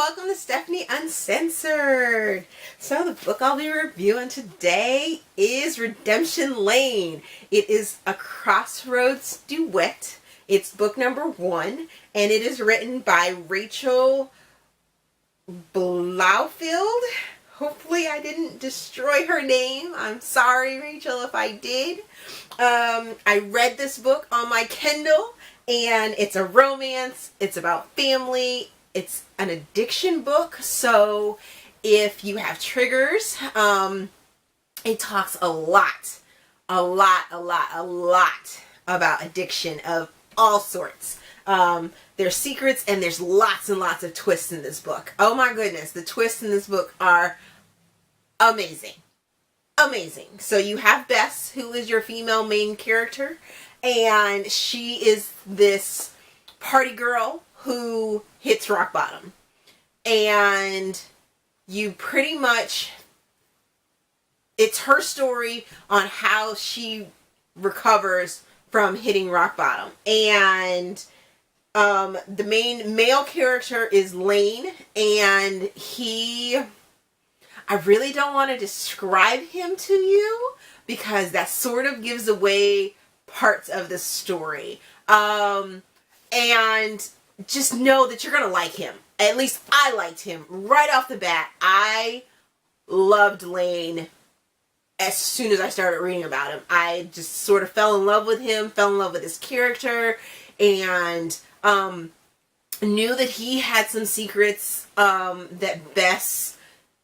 welcome to Stephanie Uncensored. So the book I'll be reviewing today is Redemption Lane. It is a Crossroads duet. It's book number 1, and it is written by Rachel Blaufeld. Hopefully I didn't destroy her name. I'm sorry, Rachel, if I did. I read this book on my Kindle, and it's a romance. It's about family. It's an addiction book, so if you have triggers, it talks a lot about addiction of all sorts. There's secrets and there's lots and lots of twists in this book. Oh my goodness, the twists in this book are amazing. Amazing. So you have Bess, who is your female main character, and she is this party girl who hits rock bottom. And you pretty much, it's her story on how she recovers from hitting rock bottom. And the main male character is Lane, and I really don't want to describe him to you because that sort of gives away parts of the story. And just know that you're going to like him. At least I liked him right off the bat. I loved Lane as soon as I started reading about him. I just sort of fell in love with him, fell in love with his character, and knew that he had some secrets that Bess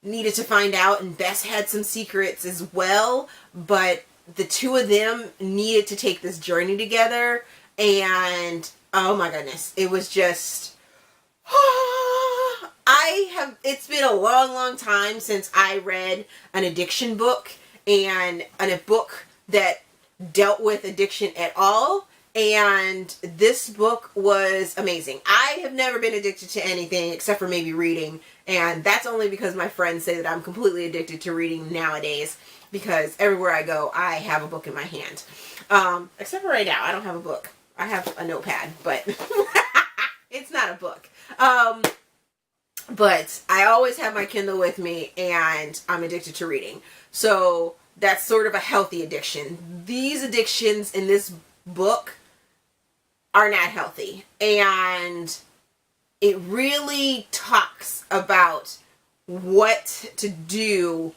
needed to find out, and Bess had some secrets as well, but the two of them needed to take this journey together, and oh my goodness, it was just, it's been a long time since I read an addiction book, and a book that dealt with addiction at all, and this book was amazing. I have never been addicted to anything except for maybe reading, and that's only because my friends say that I'm completely addicted to reading nowadays, because everywhere I go, I have a book in my hand. Except for right now, I don't have a book. I have a notepad, but it's not a book. But I always have my Kindle with me, and I'm addicted to reading. So that's sort of a healthy addiction. These addictions in this book are not healthy. And it really talks about what to do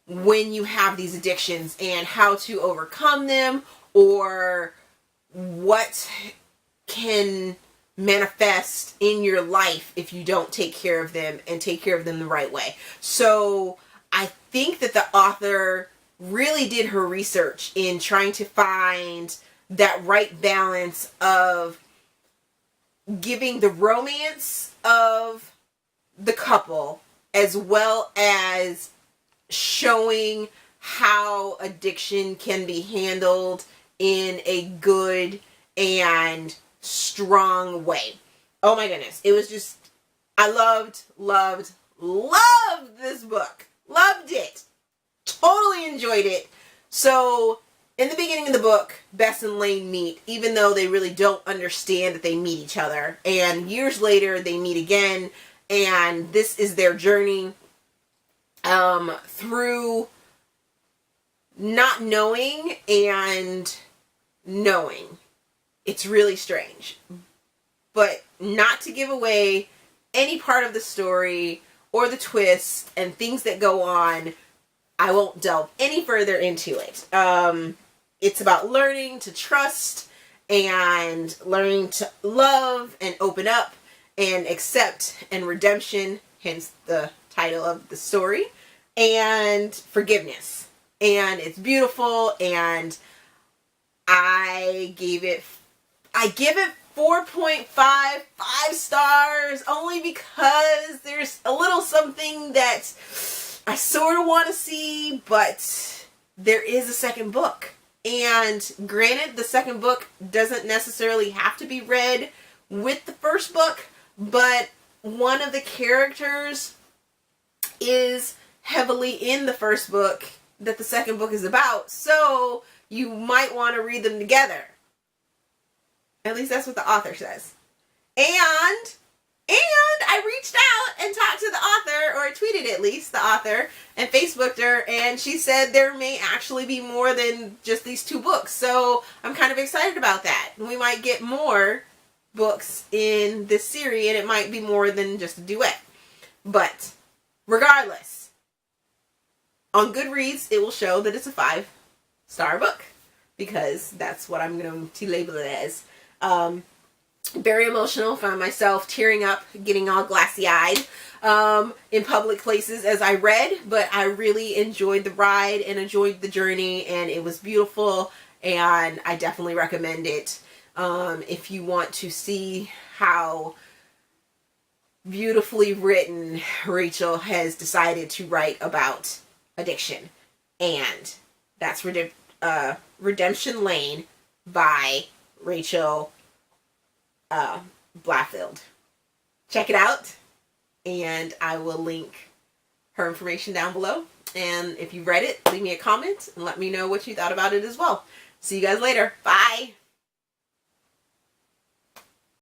when you have these addictions and how to overcome them, or what can manifest in your life if you don't take care of them and take care of them the right way. So I think that the author really did her research in trying to find that right balance of giving the romance of the couple as well as showing how addiction can be handled in a good and strong way. Oh my goodness. It was just, I loved this book. Loved it. Totally enjoyed it. So, in the beginning of the book, Bess and Lane meet, even though they really don't understand that they meet each other. And years later, they meet again, and this is their journey through not knowing and knowing. It's really strange. But not to give away any part of the story or the twist and things that go on, I won't delve any further into it. It's about learning to trust and learning to love and open up and accept, and redemption, hence the title of the story, and forgiveness. And it's beautiful, and I give it 4.5 stars, only because there's a little something that I sort of want to see, but there is a second book. And granted, the second book doesn't necessarily have to be read with the first book, but one of the characters is heavily in the first book that the second book is about, so you might want to read them together. At least that's what the author says. And I reached out and talked tweeted at least, the author, and Facebooked her, and she said there may actually be more than just these 2 books. So I'm kind of excited about that. We might get more books in this series, and it might be more than just a duet. But regardless, on Goodreads, it will show that it's a 5-star book, because that's what I'm going to label it as. Very emotional. Found myself tearing up, getting all glassy-eyed in public places as I read, but I really enjoyed the ride and enjoyed the journey, and it was beautiful, and I definitely recommend it. If you want to see how beautifully written Rachel has decided to write about addiction, and that's Redemption Lane by Rachel Blaufeld. Check it out, and I will link her information down below. And if you read it, leave me a comment and let me know what you thought about it as well. See you guys later. Bye.